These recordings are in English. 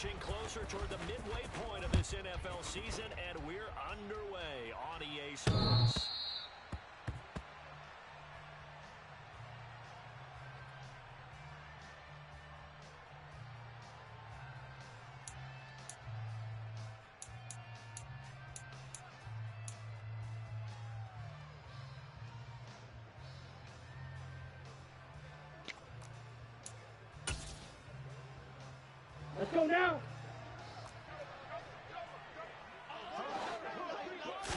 inching closer toward the midway point of this NFL season, and we're underway on EA Sports. Let's go now.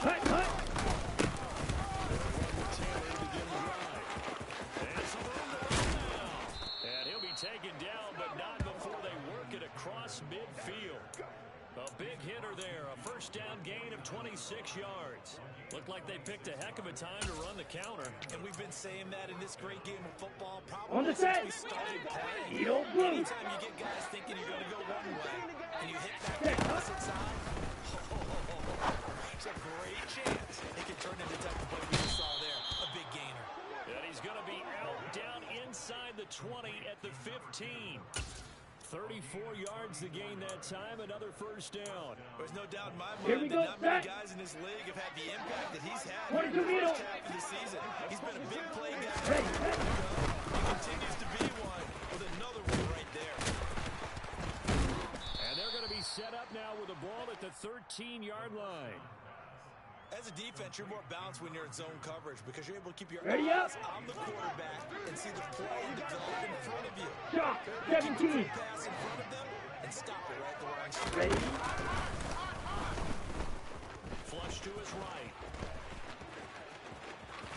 Cut, cut. And he'll be taken down, but not before they work it across midfield. A big hitter there, a first down gain of 26 yards. Looked like they picked a heck of a time to run the counter. And we've been saying that in this great game of football On the probably since set. we started playing. You don't blue. Anytime you get guys thinking you're going to go one way and you hit that opposite side, it's a great chance it can turn into the type of play we just saw there, a big gainer. And he's going to be out down inside the 20 at the 15. 34 yards to gain that time, another first down. There's no doubt in my Here we mind go, that not many set. guys in this league have had the impact that he's had What in is the the first deal? half of the season. He's been a big play guy. Ready, set. He continues to be one with another one right there. And they're going to be set up now with a ball at the 13-yard line. As a defense, you're more balanced when you're in zone coverage because you're able to keep your Ready eyes up. on the quarterback and see the play develop in front of you. Shot. Keep the 17. pass in front of them and stop it right at the line. Scrimmage. Ready. Flush to his right.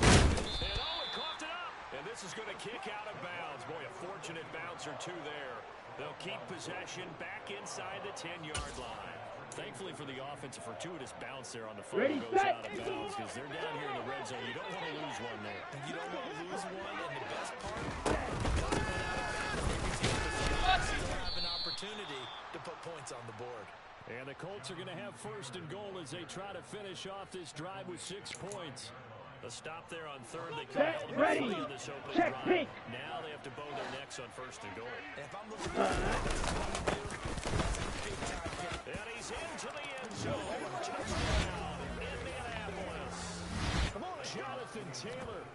And oh, it coughed it up. And this is going to kick out of bounds. Boy, a fortunate bounce or two there. They'll keep possession back inside the 10-yard line. Thankfully for the offense, a fortuitous bounce there on the phone Ready, goes set. out of bounds because they're down here in the red zone. You don't want to lose one there. And you don't want to lose one, and the best part, because it went out of bounds, they retain possession, still have an opportunity to put points on the board. And the Colts are going to have first and goal as they try to finish off this drive with 6 points. A stop there on third. They could have held them Ready. on this opening Check, drive. pink. Now they have to bow their necks on first and goal. And if I'm looking at this point of view, that's a big-time hit. And he's into the end zone. Touchdown, Indianapolis. Jonathan Taylor,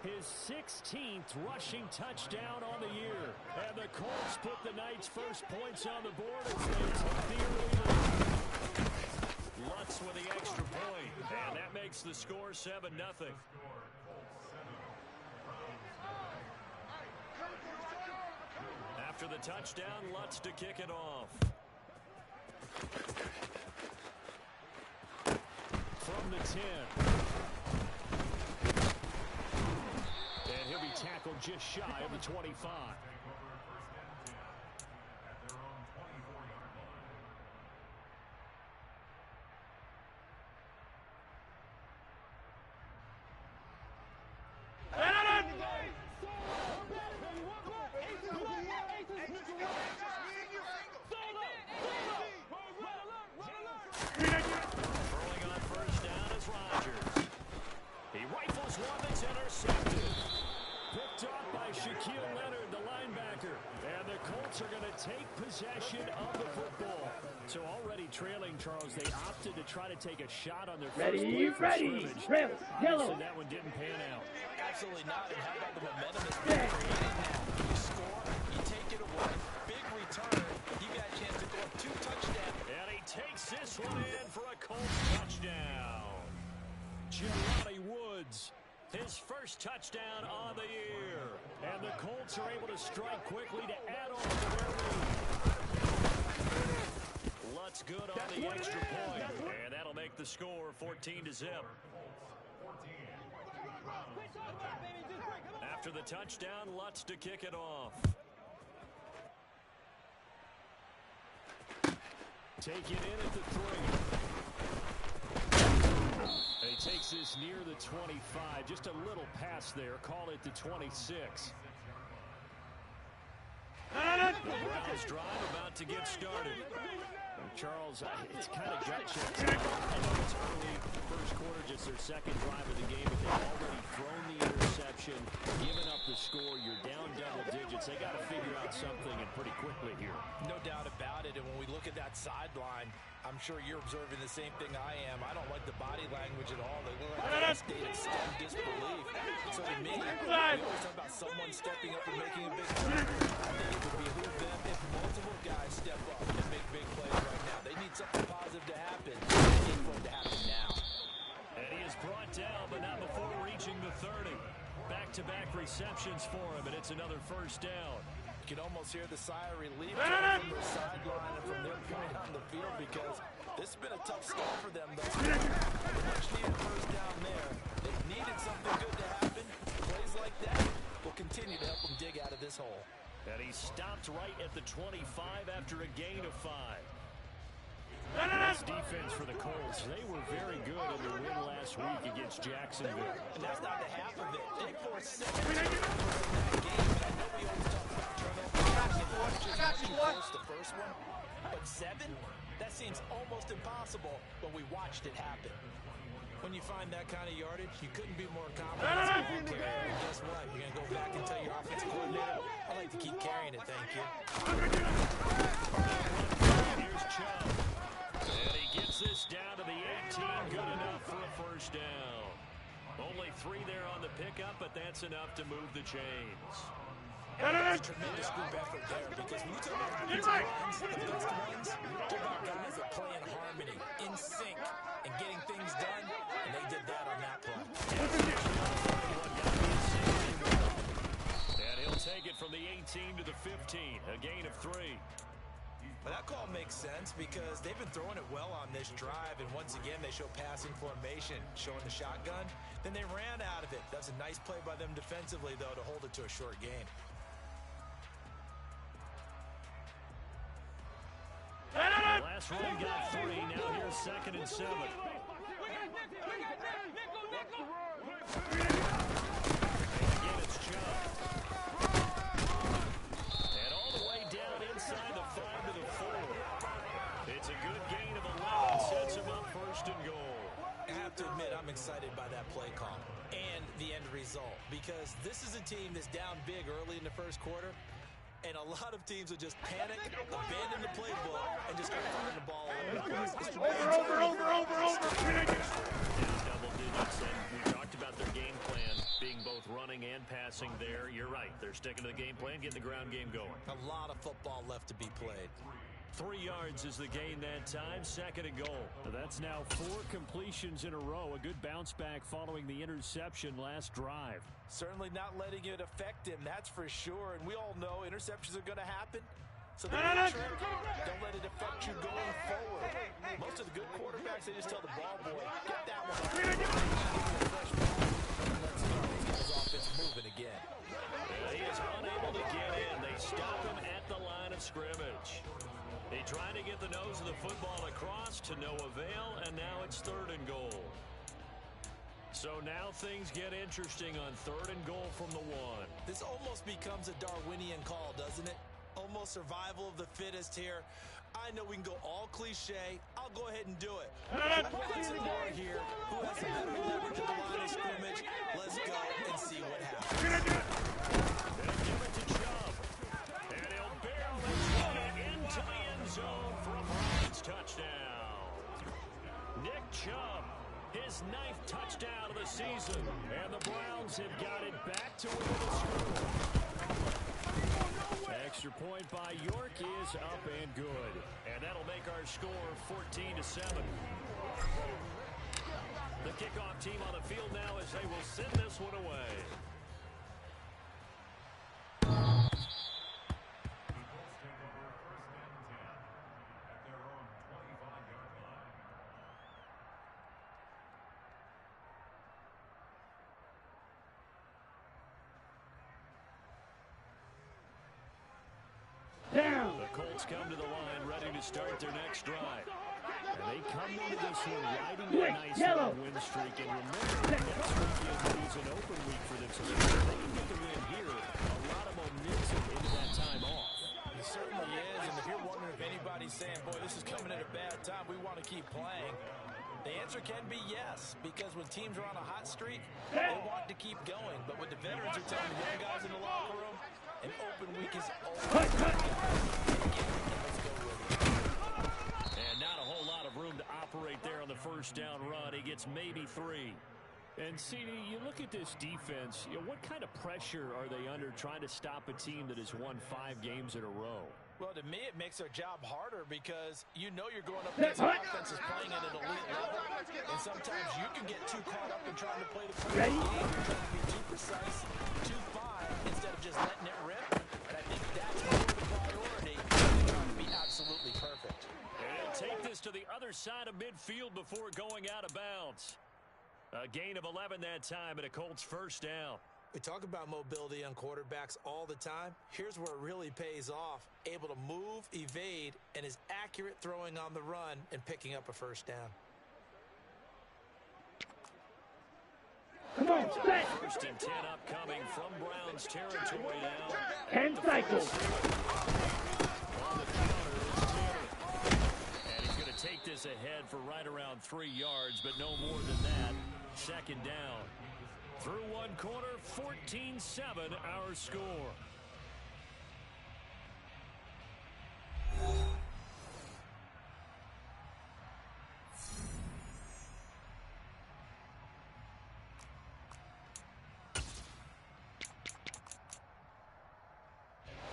his 16th rushing touchdown on the year. And the Colts put the night's first points on the board as they take the early lead. Lutz with the extra point, and that makes the score 7-0. After the touchdown, Lutz to kick it off. From the 10. And he'll be tackled just shy of the 25. Throwing on first down is Rodgers. He rifles one that's intercepted. Picked off by Shaquille Leonard, the linebacker. And the Colts are going to take possession of the football. So already trailing, Charles, they opted to try to take a shot on their first play for scrimmage. Trail. Yellow. Obviously, that one didn't pan out. Absolutely not. And how about the momentum that's being created now? You score, you take it away, big return, you got a chance to go up 2 touchdowns. And he takes this one in for a Colts touchdown. Jelani Woods, his first touchdown on the year. And the Colts are able to strike quickly to add on to their lead. Lutz good on the extra point. And that'll make the score 14-0. After the touchdown, Lutz to kick it off. Take it in at the 3. And he takes this near the 25. Just a little pass there. Call it the 26. The Browns drive about to get started. Charles, it's kind of gut check. I know it's early, first quarter, just their second drive of the game, but they've already thrown the interception, given up the score. You're down double digits. digits. They got to figure out something and pretty quickly here. No doubt about it. And when we look at that sideline, I'm sure you're observing the same thing I am. I don't like the body language at all. They look like they're in a state of stunned disbelief. So to me, we always talk about someone stepping up and making a big play. I think it would behoove them if multiple guys step up and make big plays right now. They need something positive to happen. They need for it to happen now. And he is brought down, but not before reaching the 30. Back-to-back receptions for him, and it's another first down. You can almost hear the sigh of relief coming from their sideline and from their point on the field because this has been a tough start for them. Much needed first down there. They needed something good to happen. Plays like that will continue to help them dig out of this hole. And he stopped right at the 25 after a gain of 5. This defense for the Colts, they were very good in their win last week against Jacksonville. And that's not the half of it. They forced 7 turnovers in that game, and I know we always talk about turnovers. The first one, but 7? That seems almost impossible, but we watched it happen. When you find that kind of yardage, you couldn't be more confident as a ball carrier. And guess what? You're going to go back and tell your offensive coordinator, I like to keep carrying it, thank you. Here's Chubb. And he gets this down to the 18. Good enough for a first down. Only 3 there on the pickup, but that's enough to move the chains. That's a tremendous group effort there because when you talk about the runs, the best ones, talk about guys that play in harmony, in sync, and getting things done, and they did that on that play. And he'll take it from the 18 to the 15, a gain of 3. Well, that call makes sense because they've been throwing it well on this drive, and once again, they show passing formation, showing the shotgun. Then they ran out of it. That's a nice play by them defensively, though, to hold it to a short game. Last run got 3. Now here's 2nd and 7. Again, it's Chubb. And all the way down inside the 5 to the 4. It's a good gain of 11. Sets him up 1st and goal. I have to admit, I'm excited by that play call and the end result because this is a team that's down big early in the first quarter. And a lot of teams will just panic, abandon the playbook, and just start throwing the ball over. Double digits, and we talked about their game plan being both running and passing there. You're right. They're sticking to the game plan, getting the ground game going. A lot of football left to be played. 3 yards is the gain that time, 2nd and goal. That's now 4 completions in a row. A good bounce back following the interception last drive. Certainly not letting it affect him, that's for sure. And we all know interceptions are going to happen. So the trick, don't let it affect you going forward. Most of the good quarterbacks, they just tell the ball boy, get that one. Let's go. His offense moving again. He is unable to get in. They stop him at the line of scrimmage. He tried to get the nose of the football across to no avail, and now it's 3rd and goal. So now things get interesting on 3rd and goal from the 1. This almost becomes a Darwinian call, doesn't it? Almost survival of the fittest here. I know we can go all cliche. I'll go ahead and do it. Who wants it more here? Who has the better leverage at the line of scrimmage? Let's go and see what happens. They give it to Chubb. And he'll barely run it into the end zone for a Browns touchdown. Nick Chubb, his 9th touchdown of the season. And the Browns have got it back to within a score. Extra point by York is up and good. And that'll make our score 14-7. The kickoff team on the field now as they will send this one away. Down. The Colts come to the line ready to start their next drive. And they come into this one riding a nice little win streak. And remember, next weekend is an open week for them. So they can get the win here. A lot of momentum into that time off. It certainly is. And if you're wondering if anybody's saying, boy, this is coming at a bad time, we want to keep playing, the answer can be yes. Because when teams are on a hot streak, they want to keep going. But what the veterans are telling the young guys in the locker room, an open open week is over. Cut, cut. And not a whole lot of room to operate there on the first down run. He gets maybe 3. And, CD, you look at this defense, what kind of pressure are they under trying to stop a team that has won 5 games in a row? Well, to me, it makes their job harder because you know you're going up against an offense that's playing at an elite level, and sometimes you can get too caught up in trying to play the perfect game. You're trying to be too precise, too fine, instead of just letting it rip. And I think that's more the priority than trying to be absolutely perfect. And he'll take this to the other side of midfield before going out of bounds. A gain of 11 that time, and a Colts first down. We talk about mobility on quarterbacks all the time. Here's where it really pays off. Able to move, evade, and is accurate throwing on the run and picking up a first down. Come on, set. First and 10 upcoming from Browns territory now. 10 cycles. On the counter is Taylor. And he's going to take this ahead for right around 3 yards, but no more than that. Second down. Through one quarter, 14-7 our score.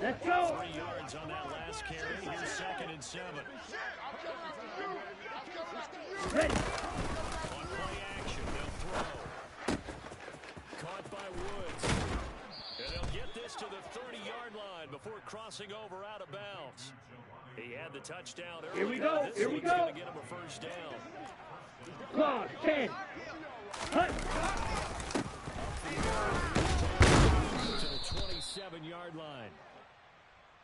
Let's go. 3 yards on that last carry. Here's 2nd and 7. Ready. On play action, they'll throw. Caught by Woods. And they'll get this to the 30-yard line before crossing over out of bounds. He had the touchdown earlier. Here we go. This Here we one's go. going to get him a first down. Clock, 10. Cut. To the 27-yard line.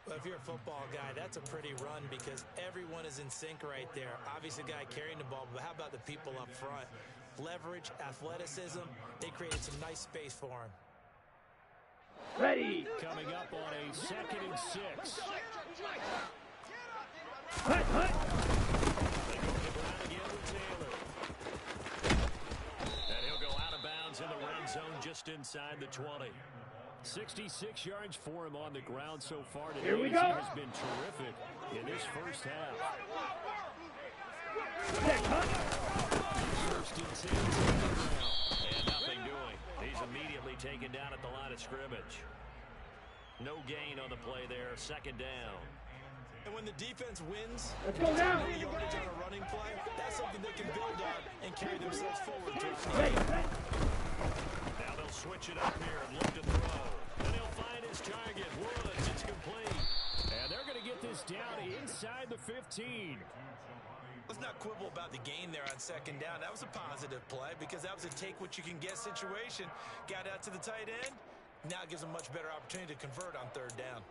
Well, if you're a football guy, that's a pretty run because everyone is in sync right there. Obviously, the guy carrying the ball, but how about the people up front? Leverage, athleticism, they created some nice space for him. Ready. Coming up on a 2nd and 6. Cut, cut. They go to Brown again with Taylor. And he'll go out of bounds in the red zone just inside the 20. 66 yards for him on the ground so far today. Here we go. He has been terrific in this first half. Set, cut. First and 10 now. And nothing doing. He's immediately taken down at the line of scrimmage. No gain on the play there. 2nd down. And when the defense wins, Let's go now. no yardage on a running play, that's something they can build on and carry themselves forward to. Ready. Now they'll switch it up here and look to throw. And he'll find his target. Woods, it's complete. And they're going to get this down inside the 15. Let's not quibble about the gain there on 2nd down. That was a positive play because that was a take-what-you-can-get situation. Got out to the tight end. Now it gives them a much better opportunity to convert on 3rd down.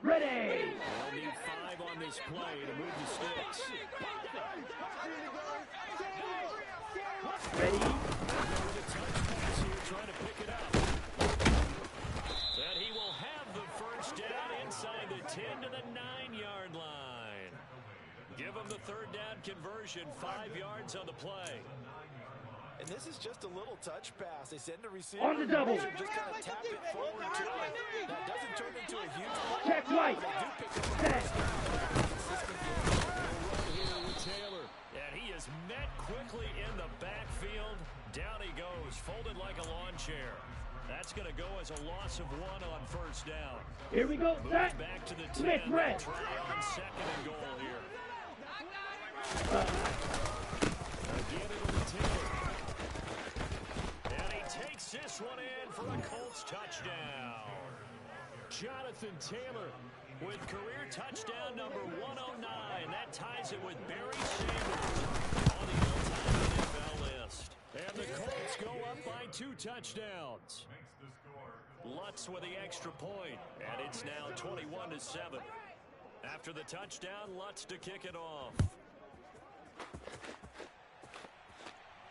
Ready. They'll need 5 on this play to move the sticks. Ready. With a touch pass here, trying to pick it up. And he will have the first down inside the 10 to the 9-yard line. Give him the 3rd down conversion, 5 yards on the play. And this is just a little touch pass. They send a receiver. On the double. Just kind of tap it forward to him. That doesn't turn into a huge play. Check right. Set. Here with Taylor. And he is met quickly in the backfield. Down he goes, folded like a lawn chair. That's going to go as a loss of 1 on 1st down. Here we go. Moves Set. back to the 10. Smith, red. Try on 2nd and goal here. Again, it'll be Taylor. And he takes this one in for a Colts touchdown. Jonathan Taylor with career touchdown number 109. That ties it with Barry Sanders on the all-time NFL list. And the Colts go up by 2 touchdowns. Lutz with the extra point, and it's now 21-7. After the touchdown, Lutz to kick it off.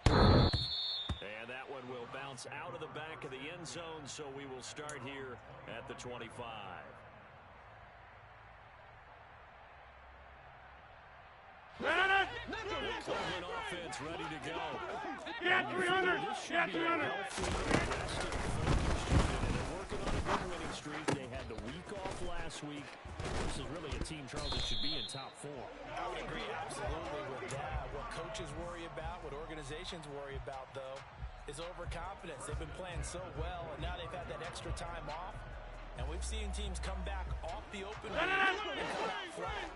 And that one will bounce out of the back of the end zone, so we will start here at the 25. The Cleveland offense ready to go. Get 300. Get 300. They're working on a good winning streak. They had the week last week. This is really a team, Charles, that should be in top 4. I would agree absolutely with that. What coaches worry about, what organizations worry about, though, is overconfidence. They've been playing so well, and now they've had that extra time off. And we've seen teams come back off the open week and come out flat.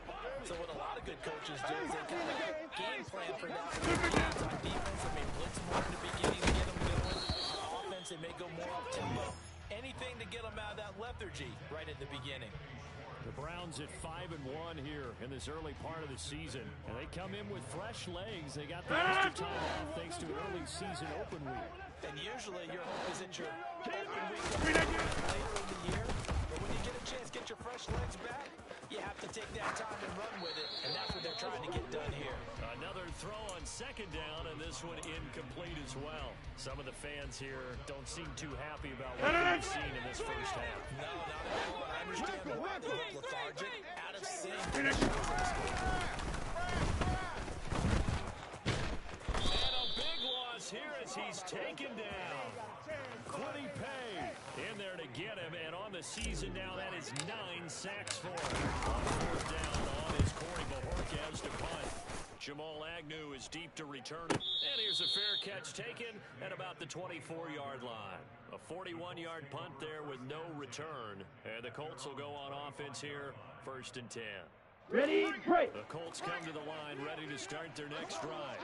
So what a lot of good coaches do is they kind of game plan for that. On defense, they may blitz more in the beginning to get them going. Offense, they may go more up tempo. Anything to get them out of that lethargy right at the beginning. The Browns at 5-1 here in this early part of the season. And they come in with fresh legs. They got the extra time off thanks to an early season open week. And usually your hope is that your open week later in the year. But when you get a chance to get your fresh legs back, you have to take that time and run with it. And that's what they're trying to get done here. Another throw on second down, and this one incomplete as well. Some of the fans here don't seem too happy about what they've seen in this first half. No, not at all. I understand why they look lethargic, out of sync. And a big loss here as he's taken down. Quiddy Pay in there to get him, and on the season now, that is 9 sacks for him. On fourth down on his Corey Bajorquez to punt. Jamal Agnew is deep to return it. And here's a fair catch taken at about the 24-yard line. A 41-yard punt there with no return. And the Colts will go on offense here, 1st and 10. Ready, break. The Colts come to the line, ready to start their next drive.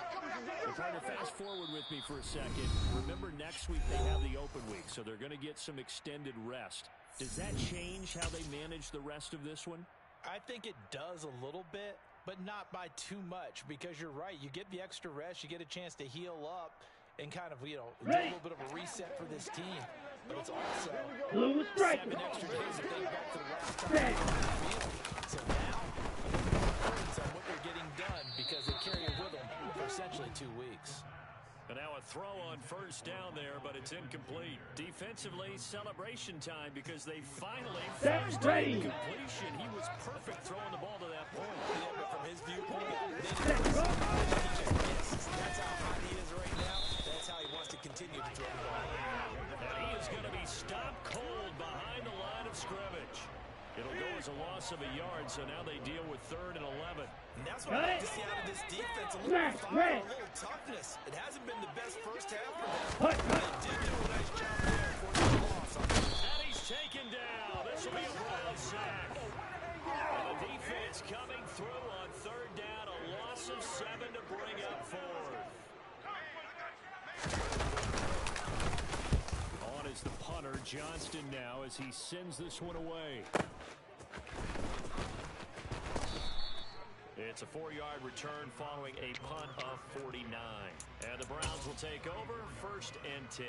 Partner, fast forward with me for a second. Remember, next week they have the open week, so they're going to get some extended rest. Does that change how they manage the rest of this one? I think it does a little bit, but not by too much, because you're right. You get the extra rest, you get a chance to heal up and kind of, do a little bit of a reset for this team. But it's also Blue strike. 7 extra days to think back to the last time they were on the field. So now, it's on what they're getting done because they carry it with them for essentially 2 weeks. And now a throw on first down there, but it's incomplete. Defensively, celebration time because they finally forced an incompletion. He was perfect throwing the ball to that point. Yeah, but from his viewpoint, he just missed. That's how hot he is right now. That's how he wants to continue to throw the ball. And he is going to be stopped cold behind the line of scrimmage. It'll go as a loss of a yard, so now they deal with 3rd and 11. And that's what I like to see out of this defense. A little fire, a little toughness. It hasn't been the best first half for them. But they did do a nice job there for the loss. And he's taken down. This will be a Brown sack. And the defense coming through on 3rd down. A loss of 7 to bring up 4th. On is the punter, Johnston now, as he sends this one away. It's a 4-yard return following a punt of 49. And the Browns will take over, 1st and 10.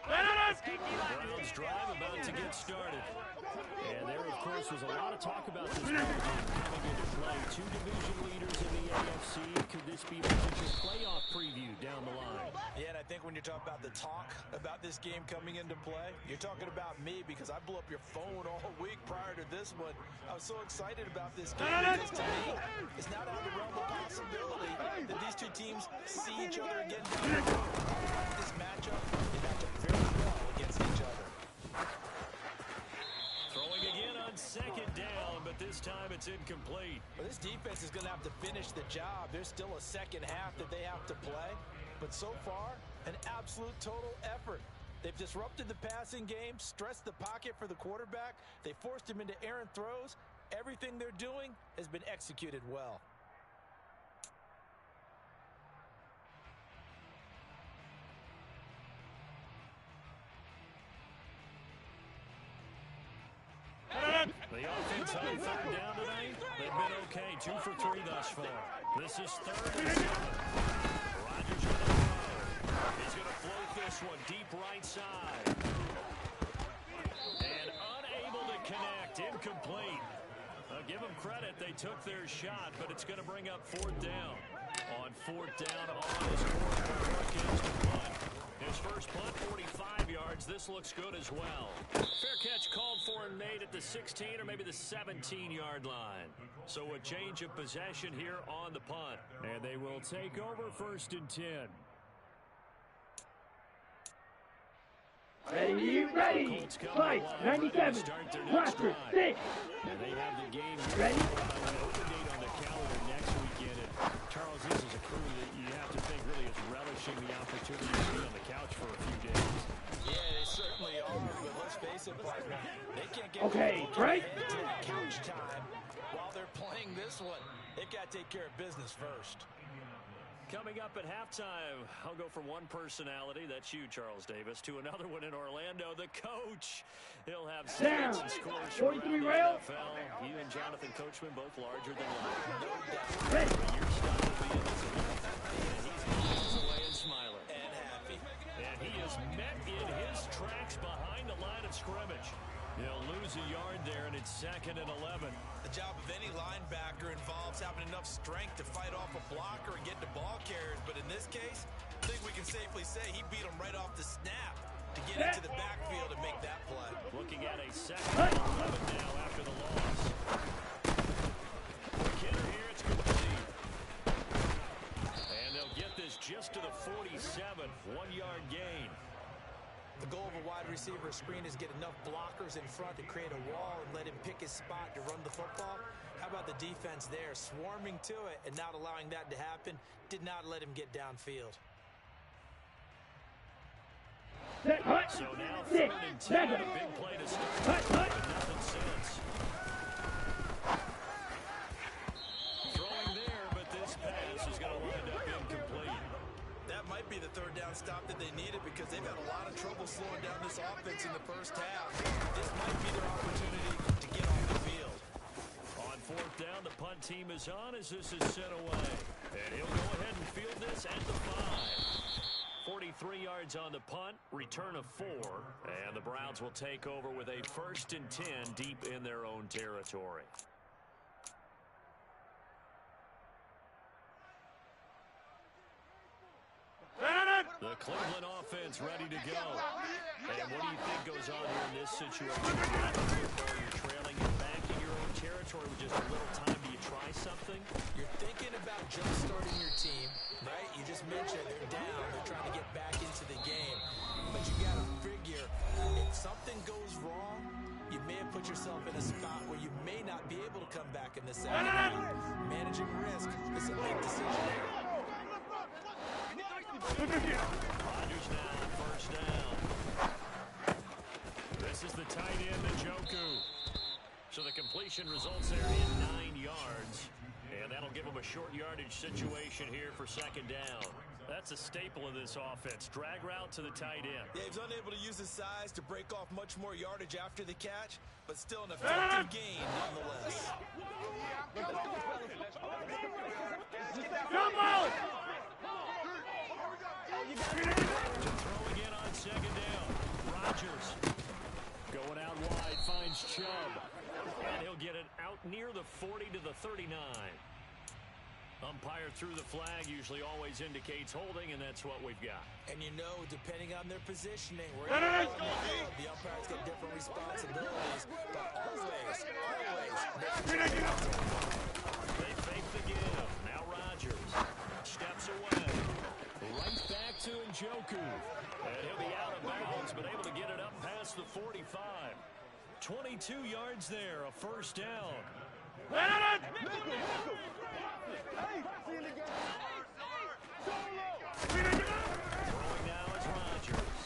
Browns drive about to get started. And there, of course, was a lot of talk about this game coming into play. 2 division leaders in the AFC. Could this be a potential playoff preview down the line? Yeah, and I think when you're talking about the talk about this game coming into play, you're talking about me because I blew up your phone all week prior to this one. I was so excited about this game because to me, it's not out of the realm of possibility that these two teams see each other again down the road. This matchup, they match up very well against each other. Throwing again on 2nd down, but this time it's incomplete. Well, this defense is going to have to finish the job. There's still a second half that they have to play. But so far, an absolute total effort. They've disrupted the passing game, stressed the pocket for the quarterback. They forced him into errant throws. Everything they're doing has been executed well. The offense on 3rd down tonight, they've been okay. 2 for 3 thus far. This is 3rd and 7. Rodgers with a throw. He's going to float this one deep right side. And unable to connect. Incomplete. Give them credit. They took their shot, but it's going to bring up 4th down. On 4th down, on his punt. His first punt, 45 yards. This looks good as well. Fair catch called for and made at the 16 or maybe the 17-yard line. So a change of possession here on the punt. And they will take over 1st and 10. Ready. Fight. 97. Roster 6. And they have the game Ready? open date on the calendar next weekend. And Charles, this is a crew that you have to think really is relishing the opportunity to be on the couch for a few days. Yeah, they certainly are, but let's face it, partner, they can't get break. couch time while they're playing this one. They've got to take care of business first. Coming up at halftime, I'll go from one personality, that's you, Charles Davis, to another one in Orlando, the coach. He'll have stats and scores from 43 around rail. the NFL. You and Jonathan Coachman both larger than life. Ready. Your style will be in this event. And he's miles away and smiling. And happy. And he is met in his tracks behind the line of scrimmage. He'll lose a yard there, and it's 2nd and 11. The job of any linebacker involves having enough strength to fight off a blocker and get the ball carriers. But in this case, I think we can safely say he beat him right off the snap to get into the backfield and make that play. Looking at a 2nd and 11 now after the loss. Kidder here, it's complete. And they'll get this just to the 47, 1-yard gain. The goal of a wide receiver screen is get enough blockers in front to create a wall and let him pick his spot to run the football. How about the defense there, swarming to it and not allowing that to happen? Did not let him get downfield. So now 3rd and 10, a big play to start, but nothing since. Throwing there, but this pass is going to wind up incomplete. That might be the 3rd down stop that they needed because they've had a lot of trouble slowing down this offense in the first half. This might be their opportunity to get off the field. On 4th down, the punt team is on as this is sent away. And he'll go ahead and field this at the 5. 43 yards on the punt, return of 4. And the Browns will take over with a 1st and 10 deep in their own territory. The Cleveland offense ready to go. And what do you think goes on here in this situation? You're trailing, you're back in your own territory with just a little time. Do you try something? You're thinking about jump-starting your team, right? You just mentioned they're down. They're trying to get back into the game. But you got to figure, if something goes wrong, you may have put yourself in a spot where you may not be able to come back in the second half. Managing risk is a big decision here. Rodgers now on 1st down. This is the tight end, jgoo. So the completion results there in 9 yards. And that'll give them a short yardage situation here for 2nd down. That's a staple of this offense. Drag route to the tight end. Yeah, he's unable to use his size to break off much more yardage after the catch, but still an effective gain nonetheless. Come on! Throw again on 2nd down. Rodgers going out wide, finds Chubb. And he'll get it out near the 40 to the 39. Umpire through the flag usually always indicates holding, and that's what we've got. And you know, depending on their positioning, the umpires get different responsibilities, but always, they fake the give. Now Rodgers steps away. Right back to jgoo. And he'll be out of bounds, but able to get it up past the 45. 22 yards there, a 1st down. Throwing now is Rodgers.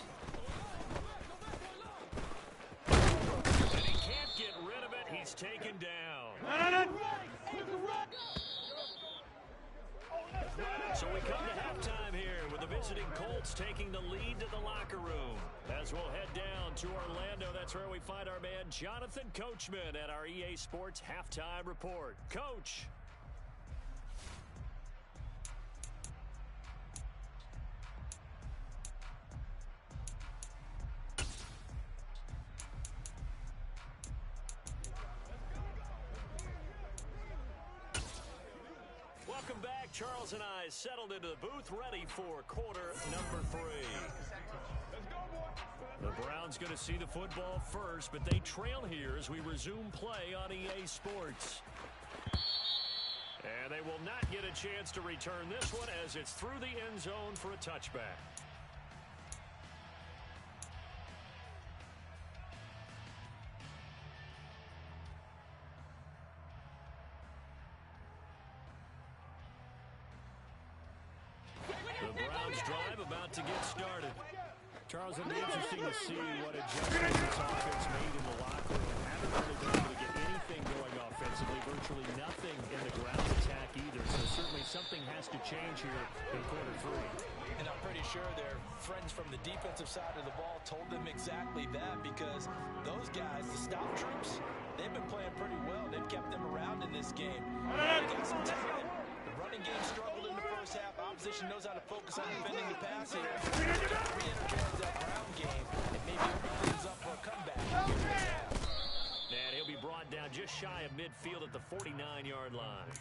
And he can't get rid of it. He's taken down. So we come to halftime here with the visiting Colts taking the lead to the locker room. As we'll head down to Orlando, that's where we find our man Jonathan Coachman at our EA Sports Halftime Report. Coach. Welcome back. Charles and I settled into the booth, ready for quarter number 3. The Browns going to see the football first, but they trail here as we resume play on EA Sports. And they will not get a chance to return this one as it's through the end zone for a touchback. Browns drive about to get started. Charles, it'll be interesting to see what adjustments this offense made in the locker room. Haven't really been able to get anything going offensively, virtually nothing in the ground attack either. So certainly something has to change here in quarter 3. And I'm pretty sure their friends from the defensive side of the ball told them exactly that, because those guys, the stop troops, they've been playing pretty well. They've kept them around in this game. They got some talent. The running game struggled in the first half. Opposition knows how to focus on defending the pass here. Re-energize that ground game and maybe open things up for a comeback. And he'll be brought down just shy of midfield at the 49-yard line.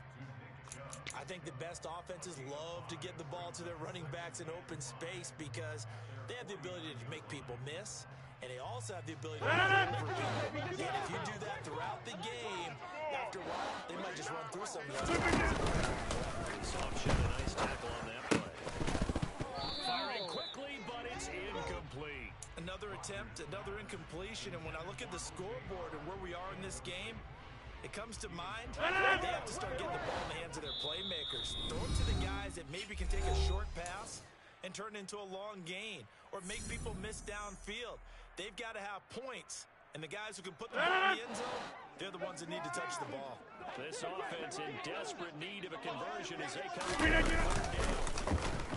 I think the best offenses love to get the ball to their running backs in open space because they have the ability to make people miss, and they also have the ability to run over people. And if you do that throughout the game, after a while, they might just run through some of those. Soft shot, a nice tackle on that play. Firing quickly, but it's incomplete. Another attempt, another incompletion, and when I look at the scoreboard and where we are in this game, it comes to mind they have to start getting the ball in the hands of their playmakers. Throw it to the guys that maybe can take a short pass and turn it into a long gain or make people miss downfield. They've got to have points, and the guys who can put the ball in the end zone, they're the ones that need to touch the ball. This offense in desperate need of a conversion as they come third down.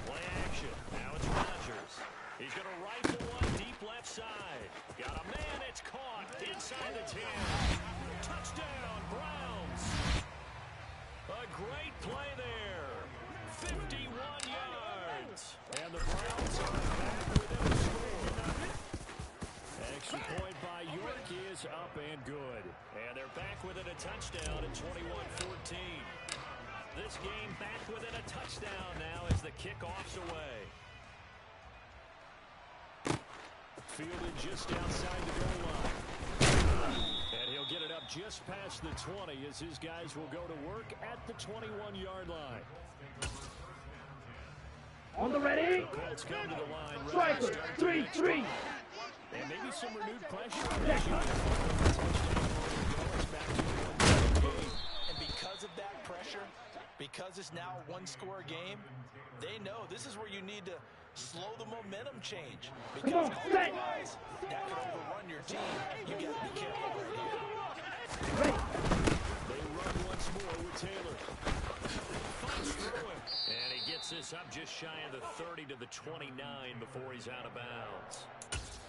Play action. Now it's Rodgers. He's going to rifle one deep left side. Got a man. It's caught inside the 10. Touchdown, Browns. A great play there. 51 yards. And the Browns are back within a score. Extra point by York is up and good. And they're back within a touchdown at 21-14. This game back within a touchdown now as the kickoff's away. Fielded just outside the goal line. And he'll get it up just past the 20 as his guys will go to work at the 21-yard line. On the ready. The Colts come to the line. Striker, 3-3. And maybe some renewed pressure on this unit. And because of that pressure, because it's now a one-score game, they know this is where you need to slow the momentum change. Because otherwise, that could overrun your team. You got to be careful right here. They run once more with Taylor. Fights through him. And he gets this up just shy of the 30 to the 29 before he's out of bounds.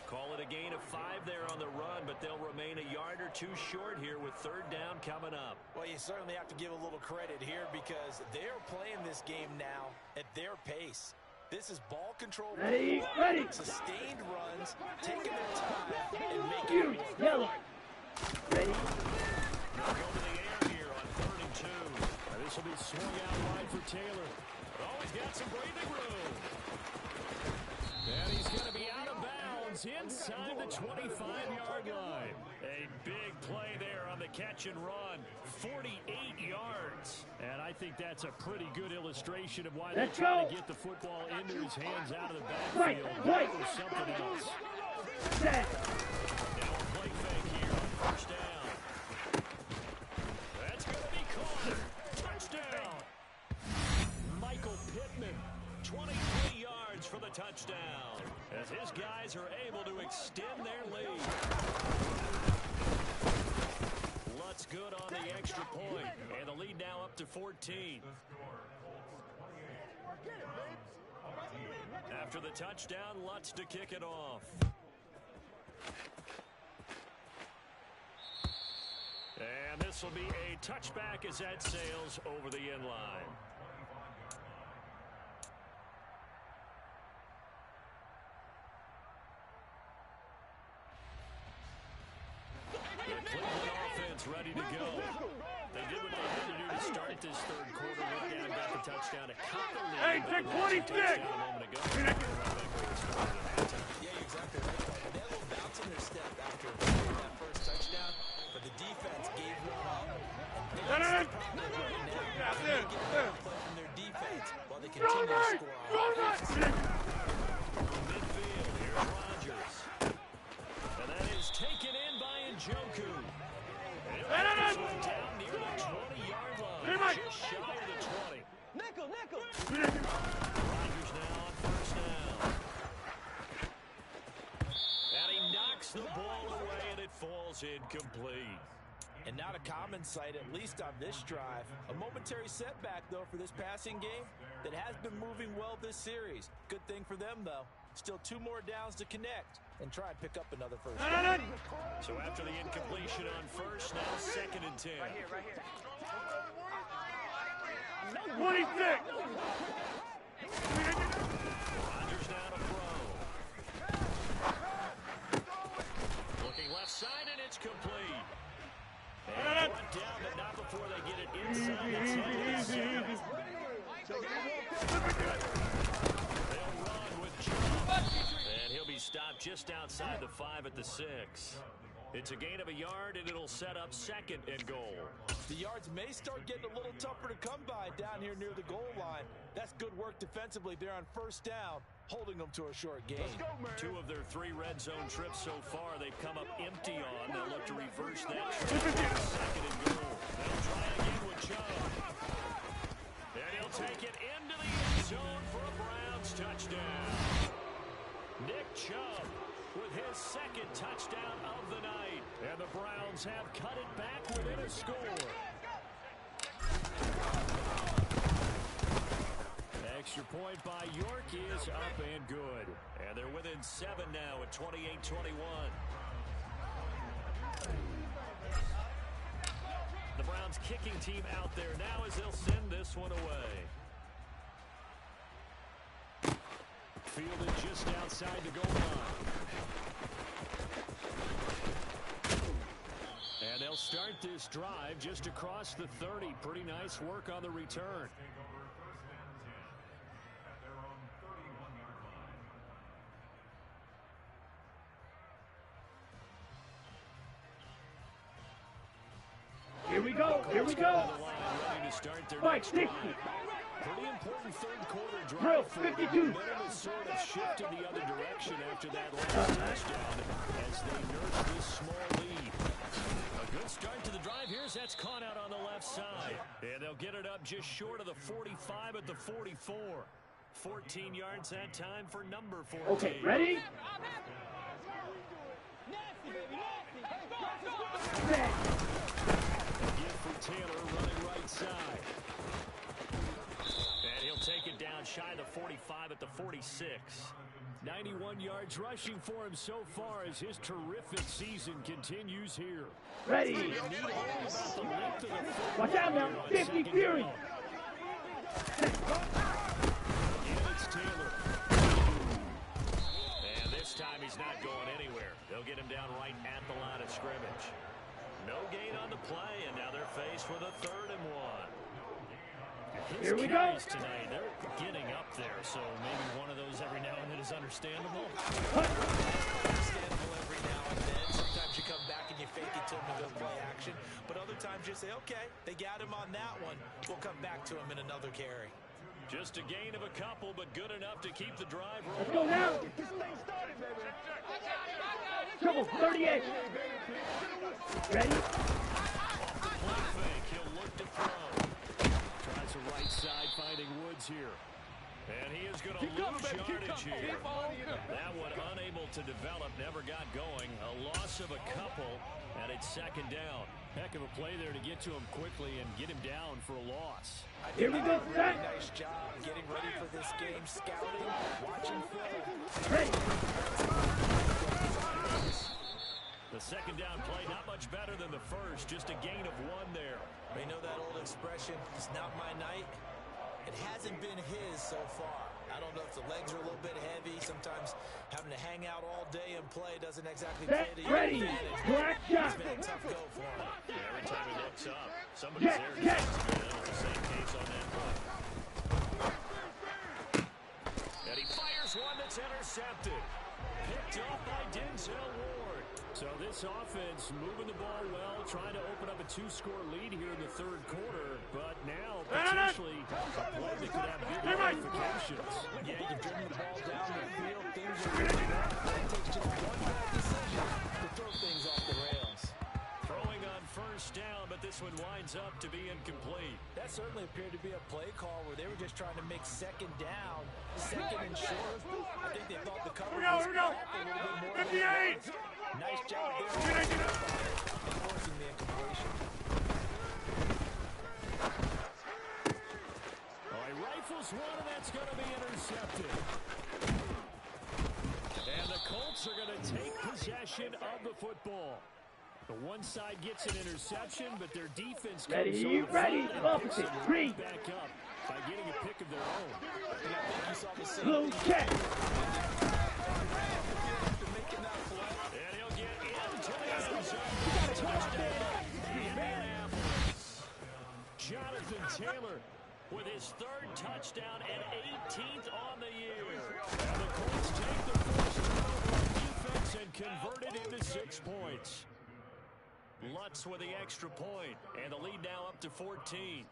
Call it a gain of 5 there on the run, but they'll remain a yard or two short here with third down coming up. Well, you certainly have to give a little credit here because they're playing this game now at their pace. This is ball control, Ready. sustained runs, taking their time, and making it work. Yellow. Ready. They'll go to the air here on 3rd and 2. This will be swung out wide for Taylor. Oh, he's got some breathing room. And he's going to be out of bounds inside the 25-yard line. A big play there on the catch and run. 48 yards. And I think that's a pretty good illustration of why they're trying to get the football into his hands out of the backfield. That was something else. Set. Now a play fake here on first down. That's going to be caught. Touchdown. Michael Pittman, 23 yards for the touchdown, as his guys are able to extend their lead. Lutz good on the extra point, and the lead now up to 14. After the touchdown, Lutz to kick it off. And this will be a touchback as that sails over the end line. Cleveland offense ready to go. They did what they had to do to start this third quarter. Went down and got the touchdown to cut the lead. Hey, take 26! A moment ago. Yeah, you're exactly right. They had a little bounce in their step after that first touchdown, but the defense gave one up. And they got play from their defense while they continue to score on offense. Midfield, here's Rodgers. And that is taken in by jgoo. And down near the 20-yard line. Just shy of the 20. Nickel. Rodgers now on 1st Knocks the ball away, and it falls incomplete. And not a common sight, at least on this drive. A momentary setback, though, for this passing game that has been moving well this series. Good thing for them, though. Still 2 more downs to connect and try and pick up another first down. So after the incompletion on first, now 2nd and 10. Right here. 26. Rodgers now to throw. Looking left side, and it's complete. And brought down, but not before they get it inside the 10. They'll run with Chubb. And he'll be stopped just outside the 5 at the 6. It's a gain of a yard, and it'll set up 2nd and goal. The yards may start getting a little tougher to come by down here near the goal line. That's good work defensively there on first down, holding them to a short gain. 2 of their 3 red zone trips so far, they've come up empty on. They'll look to reverse that trip. 2nd and goal. They'll try it again with Chubb. And he'll take it into the end zone for a Browns touchdown. Nick Chubb with his 2nd touchdown of the night. And the Browns have cut it back within a score. Extra point by York is up and good. And they're within 7 now at 28-21. The Browns kicking team out there now as they'll send this one away. Fielded just outside the goal line. And they'll start this drive just across the 30. Pretty nice work on the return. Here we go. Mike, 60. Pretty important third quarter Drill, drive. 52. Momentum has sort of shifted the other direction after that last touchdown as they nurse this small lead. A good start to the drive. Here's that's caught out on the left side. And they'll get it up just short of the 45 at the 44. 14 yards that time for number 14. Okay, ready? Set. Give for Taylor running right side. And he'll take it down shy of the 45 at the 46. 91 yards rushing for him so far as his terrific season continues here. Ready. Watch out now. 50 Fury. And it's Taylor. And this time he's not going anywhere. They'll get him down right at the line of scrimmage. No gain on the play, and now they're faced with a 3rd and 1. Here we go. Tonight, they're getting up there, so maybe one of those every now and then is understandable. Understandable every now and then. Sometimes you come back and you fake it to him and go play action. But other times you say, okay, they got him on that one. We'll come back to him in another carry. Just a gain of a couple, but good enough to keep the drive Let's rolling. go now. Trouble, 38. Ready? Off the play fake, he'll look to throw. Tries the right side, finding Woods here. And he is going to lose yardage here. That one unable to develop, never got going. A loss of a couple, and it's 2nd down. Heck of a play there to get to him quickly and get him down for a loss. Here we go. Really nice job getting ready for this game, scouting, watching film. Ready. The 2nd down play, not much better than the first, just a gain of 1 there. You know that old expression, it's not my night? It hasn't been his so far. I don't know if the legs are a little bit heavy. Sometimes having to hang out all day and play doesn't exactly play to your Ready. advantage. Black shot. It's been a tough go for him. Every time he looks up, somebody's there to that was the same case on that play. And he fires one that's intercepted. Picked off by Denzel Ward. So this offense moving the ball well, trying to open up a 2-score lead here in the 3rd quarter, but now potentially a play that could have big ramifications. Yeah, you've driven the ball down the field. Things are moving up. It takes just one bad decision to throw things off the rails. Throwing on 1st down, but this one winds up to be incomplete. That certainly appeared to be a play call where they were just trying to make 2nd down, 2nd and short. I think they thought the cover was off a little bit more. 58. Nice job there. Forcing the incompletion. Oh, he rifles one, and that's going to be intercepted. And the Colts are going to take possession of the football. The one side gets an interception, but their defense comes Ready, opposite, green. Back up by getting a pick of their own. And I think you saw the same Blue thing. check. And he'll get into the end zone. Touchdown, Indianapolis. Jonathan Taylor with his third touchdown and 18th on the year. And the Colts take the first turnover on defense and convert it into 6 points. Lutz with the extra point, and the lead now up to 14.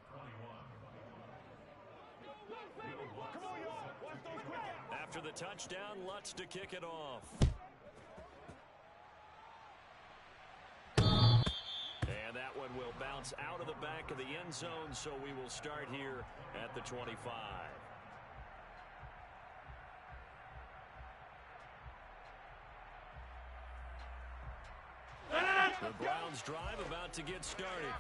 After the touchdown, Lutz to kick it off. And that one will bounce out of the back of the end zone, so we will start here at the 25. The Browns drive about to get started.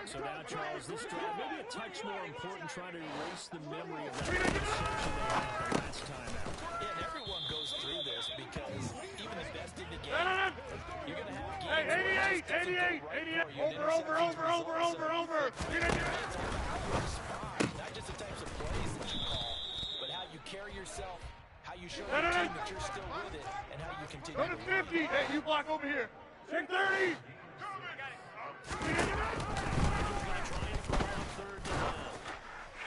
So now, Charles, this drive maybe a touch more important, trying to erase the memory of that interception they had the last time out. Yeah, and everyone goes through this because even the best in the game, you're going to have games. Hey, 88. Over. Not just the types of plays that you call, but how you carry yourself, how you show your team that you're still with it, and how you continue Go to 50. Hey, you block over here. 630.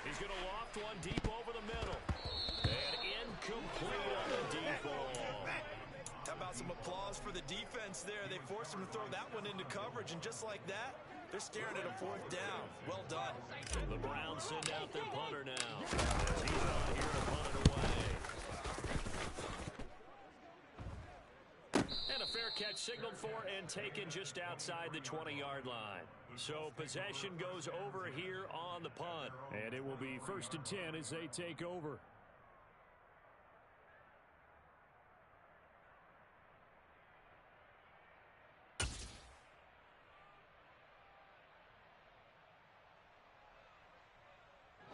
He's going to loft one deep over the middle. And incomplete on the deep ball. How about some applause for the defense there? They forced him to throw that one into coverage, and just like that, they're staring at a 4th down. Well done. The Browns send out their punter now. As he's on here to punt it away. And a fair catch signaled for and taken just outside the 20-yard line. So possession goes over here on the punt. And it will be 1st and 10 as they take over.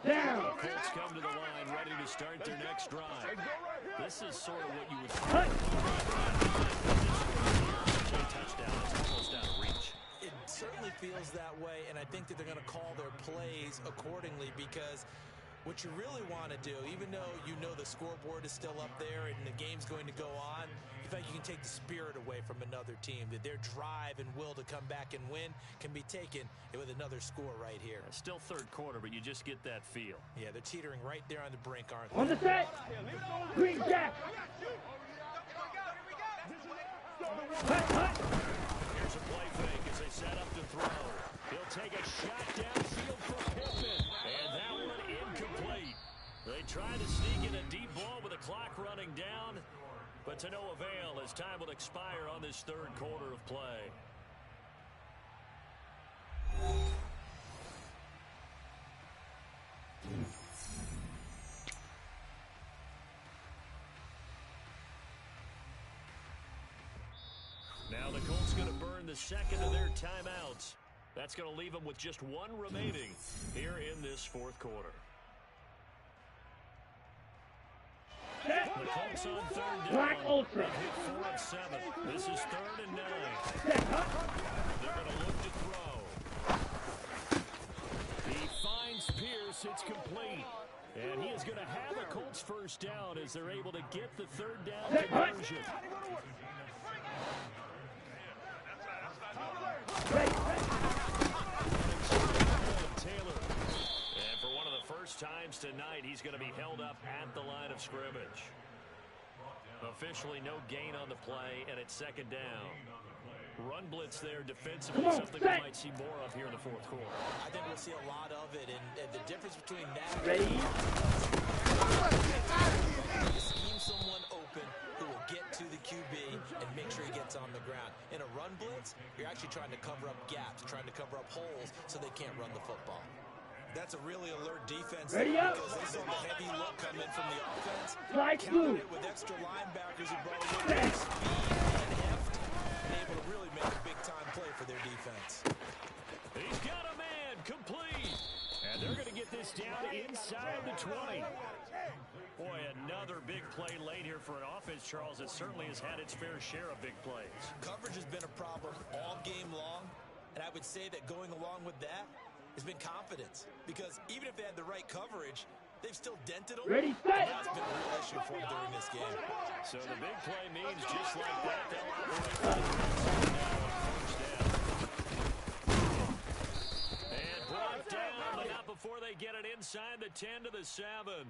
Down. The Colts come to the line ready to start their next drive. This is sort of what you would Cut. touchdown. It's almost out of reach. It certainly feels that way, and I think that they're going to call their plays accordingly because what you really want to do, even though you know the scoreboard is still up there and the game's going to go on, in fact, you can take the spirit away from another team, that their drive and will to come back and win can be taken with another score right here. Still 3rd quarter, but you just get that feel. Yeah, they're teetering right there on the brink, aren't they? On the set. Green jack. Cut. Here's a play fake as they set up to throw. He'll take a shot downfield for Pittman, and that one incomplete. They try to sneak in a deep ball with the clock running down, but to no avail as time will expire on this 3rd quarter of play. Now the Colts going to burn the second of their timeouts. That's going to leave them with just one remaining here in this 4th quarter. The Colts on 3rd down. Black Ultra. 4 of 7. This is 3rd and 9. They're going to look to throw. He finds Pierce. It's complete. And he is going to have a Colts first down as they're able to get the 3rd down conversion. Taylor. And for one of the first times tonight, he's going to be held up at the line of scrimmage. Officially no gain on the play, and it's 2nd down. Run blitz there defensively, something we might see more of here in the 4th quarter. I think we'll see a lot of it, and the difference between that Ready. scheme someone open who will get to the QB and make sure he gets on the ground. In a run blitz, you're actually trying to cover up gaps, trying to cover up holes so they can't run the football. That's a really alert defense. Ready up. Because they saw the heavy look come in from the offense. Slide Countered smooth. it with extra linebackers who brought a little bit of speed and heft. Charles, it certainly has had its fair share of big plays. Coverage has been a problem all game long, and I would say that going along with that has been confidence. Because even if they had the right coverage, they've still dented them. Ready, set! That's been a real issue for them during this game. So the big play means just like that, they'll operate for the first down. And brought down, but not before they get it inside the 10 to the 7.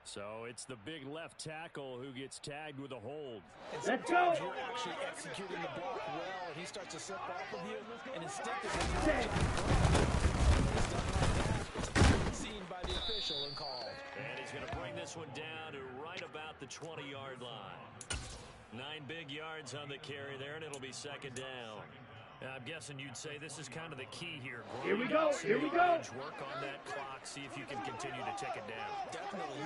So it's the big left tackle who gets tagged with a hold. Let's go! You're actually executing the block well, and he starts to slip off of you, and instinctively it's seen by the official and called. And he's going to bring this one down to right about the 20-yard line. 9 big yards on the carry there, and it'll be second down. I'm guessing you'd say this is kind of the key here. Here we go, here we go. Work on that clock, see if you can continue to tick it down. Definitely.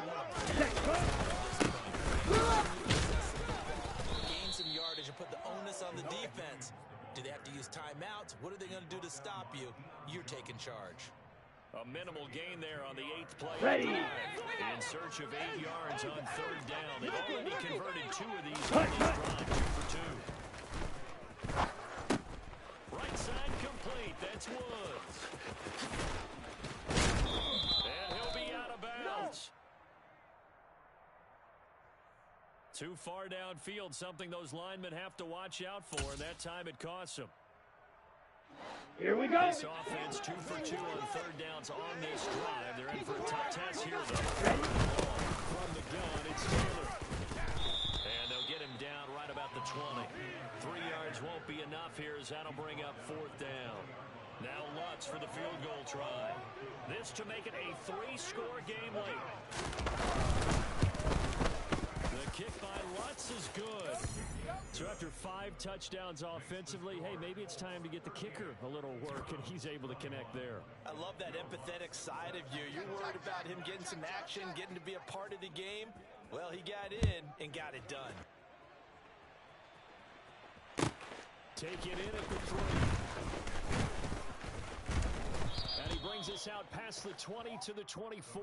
Gain some yardage and put the onus on the defense. Do they have to use timeouts? What are they going to do to stop you? You're taking charge. A minimal gain there on the 8th play. Ready. In search of 8 yards on third down. They've already converted 2 of these on this drive, 2 for 2. Right side complete. That's Woods. And he'll be out of bounds. Too far downfield, something those linemen have to watch out for, and that time it costs them. Here we go. This offense 2 for 2 on third downs on this drive. They're in for a tough test here, though. From the gun, it's Taylor. And they'll get him down right about the 20. 3 yards won't be enough here as that'll bring up fourth down. Now Lutz for the field goal try. This to make it a 3-score game late. The kick by Lutz is good. So after 5 touchdowns offensively, hey, maybe it's time to get the kicker a little work, and he's able to connect there. I love that empathetic side of you. You're worried about him getting some action, getting to be a part of the game. Well, he got in and got it done. Take it in at the 3. And he brings us out past the 20 to the 24.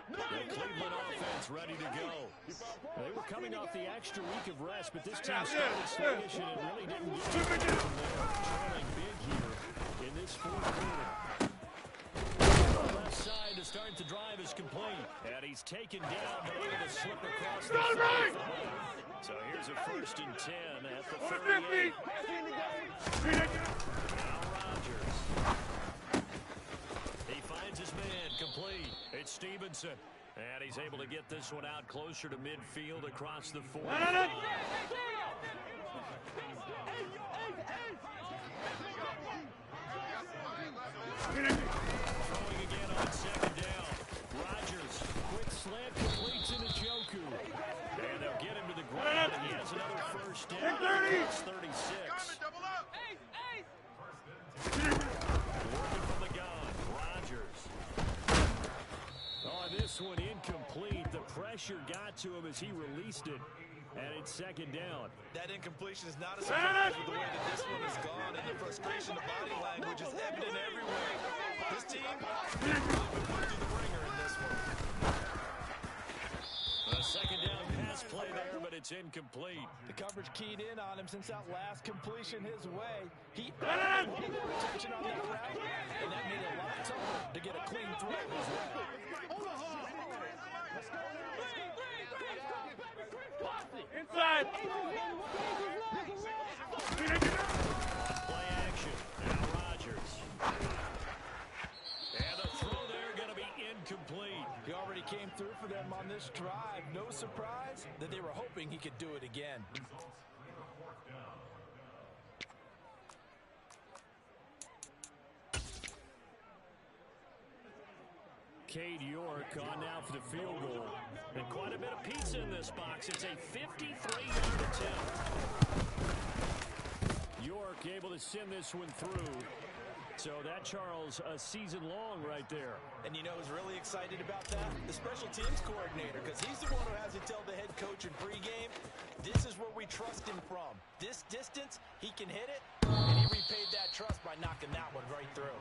The Cleveland offense ready to go. They were coming off the extra week of rest, but this team started sluggish and it really didn't get from there. Trailing big here in this fourth quarter. Left side to start the drive is complete. And he's taken down, but able to slip across the 35. So here's a 1st and 10 at the 38. Now Rodgers. He finds his man complete. It's Stevenson. And he's able to get this one out closer to midfield across the 40. Throwing again on second down. Rodgers, quick slant, completes into jgoo. And they'll get him to the ground. And he has another 1st down. 36. Working from the gun, Rodgers. Oh, this one incomplete. The pressure got to him as he released it. And it's second down. That incompletion is not a surprise with the way that this one has gone, and the frustration, the body language is evident everywhere. This team really been put through the ringer in this one. A second down pass play there, but it's incomplete. The coverage keyed in on him since that last completion his way. He had protection on that route, and that made it a lot tougher to get a clean throw his way. Inside. Play action. Now Rodgers. And the throw there going to be incomplete. He already came through for them on this drive. No surprise that they were hoping he could do it again. Cade York on now for the field goal. And quite a bit of pizza in this box. It's a 53-yard attempt. York able to send this one through. So that, Charles, a season long right there. And you know who's really excited about that? The special teams coordinator, because he's the one who has to tell the head coach in pregame, this is where we trust him from. This distance, he can hit it, and he repaid that trust by knocking that one right through.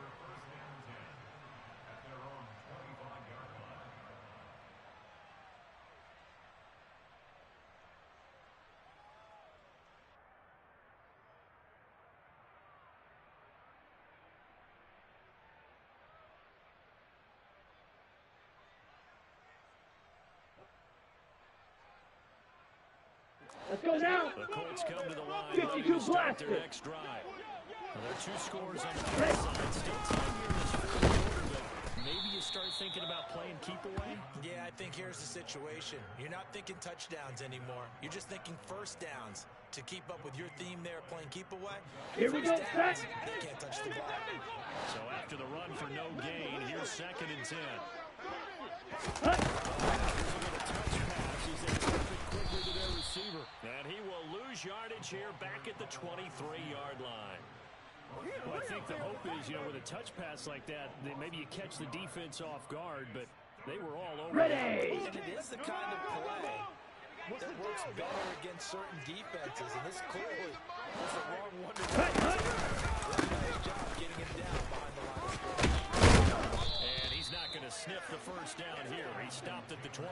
Let's go now. The Colts come to the line. 52 to start their blaster. next drive. Well, there are 2 scores on the right side. Still time here in this fourth quarter, but maybe you start thinking about playing keep away. Yeah, I think here's the situation. You're not thinking touchdowns anymore. You're just thinking first downs. To keep up with your theme there, playing keep away. Here we go, Downs, they can't touch the ball. So after the run for no gain, here's 2nd and 10. Huh? Quickly to their receiver. And he will lose yardage here back at the 23-yard line. Well, I think the hope is, with a touch pass like that, maybe you catch the defense off guard, but they were all over. Ready. And it is the kind of play that works better against certain defenses, and this clearly was the wrong one to do. Nice job getting him down behind the line of scrimmage. And he's not going to sniff the first down here. He stopped at the 25.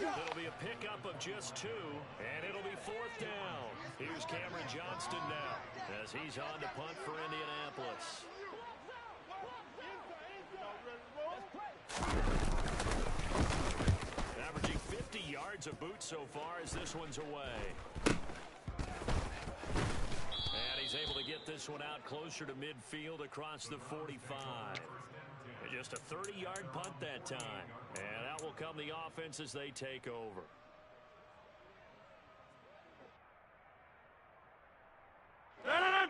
It'll be a pickup of just 2, and it'll be 4th down. Here's Cameron Johnston now as he's on to punt for Indianapolis. Averaging 50 yards a boot so far as this one's away. And he's able to get this one out closer to midfield across the 45. Just a 30-yard punt that time. And out will come the offense as they take over. The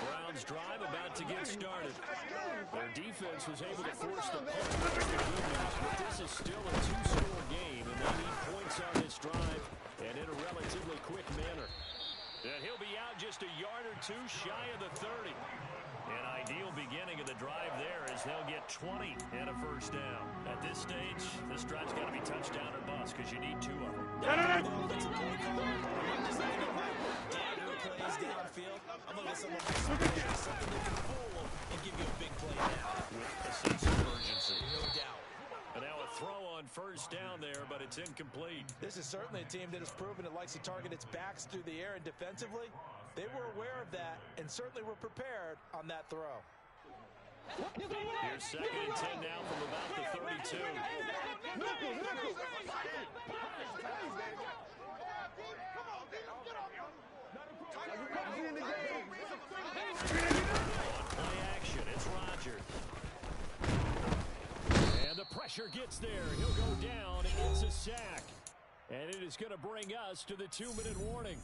Browns drive about to get started. Their defense was able to force the punt. But this is still a 2-score game, and they need points on this drive and in a relatively quick manner. And he'll be out just a yard or 2 shy of the 30. An ideal beginning of the drive there as they'll get 20 and a first down. At this stage, this drive's got to be touchdown or bust because you need 2 of them. That's a play call. I'm just thinking about dagger plays downfield. I'm going to get some of my players, something that can fool them and give you a big play now. With a sense of urgency. No doubt. And now a throw on first down there, but it's incomplete. This is certainly a team that has proven it likes to target its backs through the air and defensively. They were aware of that and certainly were prepared on that throw. Here's 2nd and 10 now from about the 32. On play action, it's Rodgers. And the pressure gets there. He'll go down. It's a sack. And it is going to bring us to the 2-minute warning.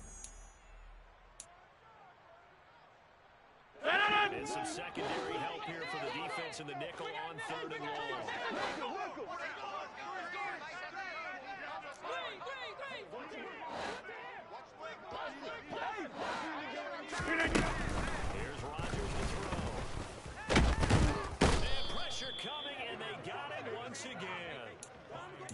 And some secondary help here for the defense in the nickel on 3rd and long. Here's Rodgers to throw. And pressure coming, and they got it once again.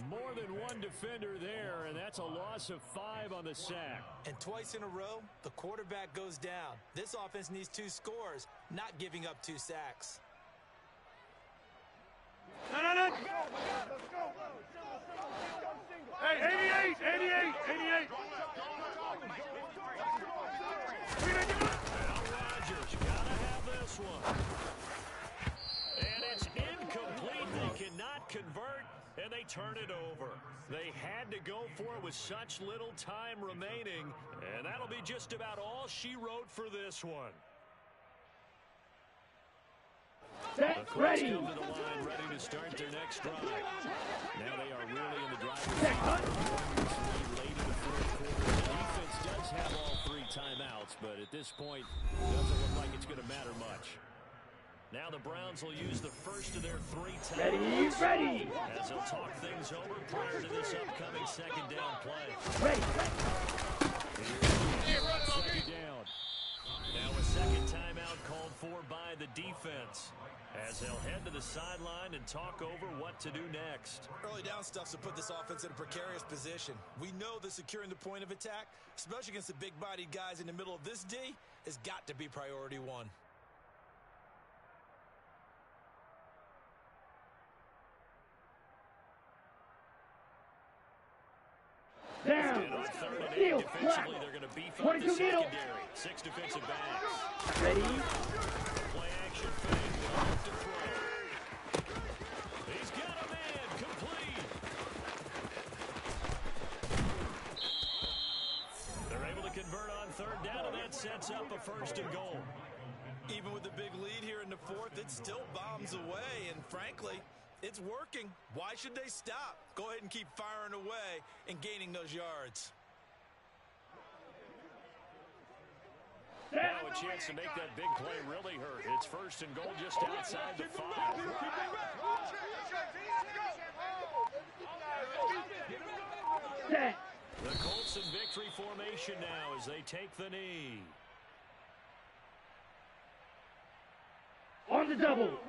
More than one defender there, and that's a loss of 5 on the sack. And twice in a row, the quarterback goes down. This offense needs 2 scores, not giving up 2 sacks. Hey, 88, 88, 88. Now Rodgers, gotta have this one. And it's incomplete. They cannot convert, and they turn it over. They had to go for it with such little time remaining, and that'll be just about all she wrote for this one. Set, ready. Come to the line, ready to start their next drive. Now they are really in the driver's Set, cut. late in the 4th quarter. The defense does have all 3 timeouts, but at this point, doesn't look like it's going to matter much. Now the Browns will use the first of their 3 timeouts. Ready. As they'll talk things over prior to this upcoming 2nd down play. Ready. 2nd down. Now a 2nd timeout called for by the defense, as they'll head to the sideline and talk over what to do next. Early down stuff to put this offense in a precarious position. We know that securing the point of attack, especially against the big-bodied guys in the middle of this D, has got to be priority one. Down. And on 3rd and 8, Steal. defensively, they're going to beef up the 22 middle. secondary. 6 defensive backs. Ready? Play action fake. Off to throw. He's got a man. Complete. They're able to convert on 3rd down, and that sets up a 1st and goal. Even with the big lead here in the 4th, it still bombs away, and frankly, it's working. Why should they stop? Go ahead and keep firing away and gaining those yards. Now a chance to make that big play really hurt. It's 1st and goal just outside the 5. Set. The Colts in victory formation now as they take the knee. On the double.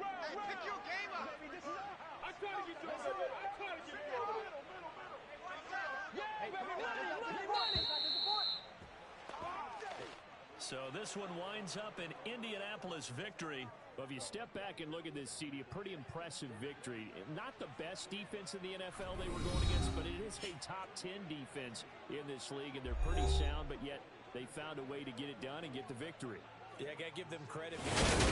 So this one winds up an Indianapolis victory. Well, if you step back and look at this, CD, a pretty impressive victory. Not the best defense in the NFL they were going against, but it is a top 10 defense in this league, and they're pretty sound, but yet they found a way to get it done and get the victory. Yeah, I got to give them credit because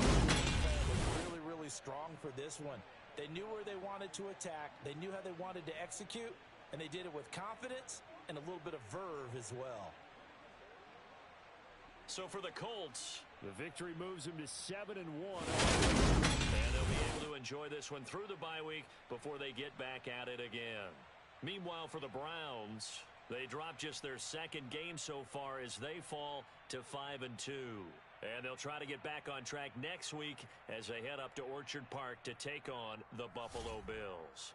they were really strong for this one. They knew where they wanted to attack. They knew how they wanted to execute, and they did it with confidence and a little bit of verve as well. So for the Colts, The victory moves them to 7-1. and they'll be able to enjoy this one through the bye week before they get back at it again. Meanwhile, for the Browns, they dropped just their 2nd game so far as they fall to 5-2. And they'll try to get back on track next week as they head up to Orchard Park to take on the Buffalo Bills.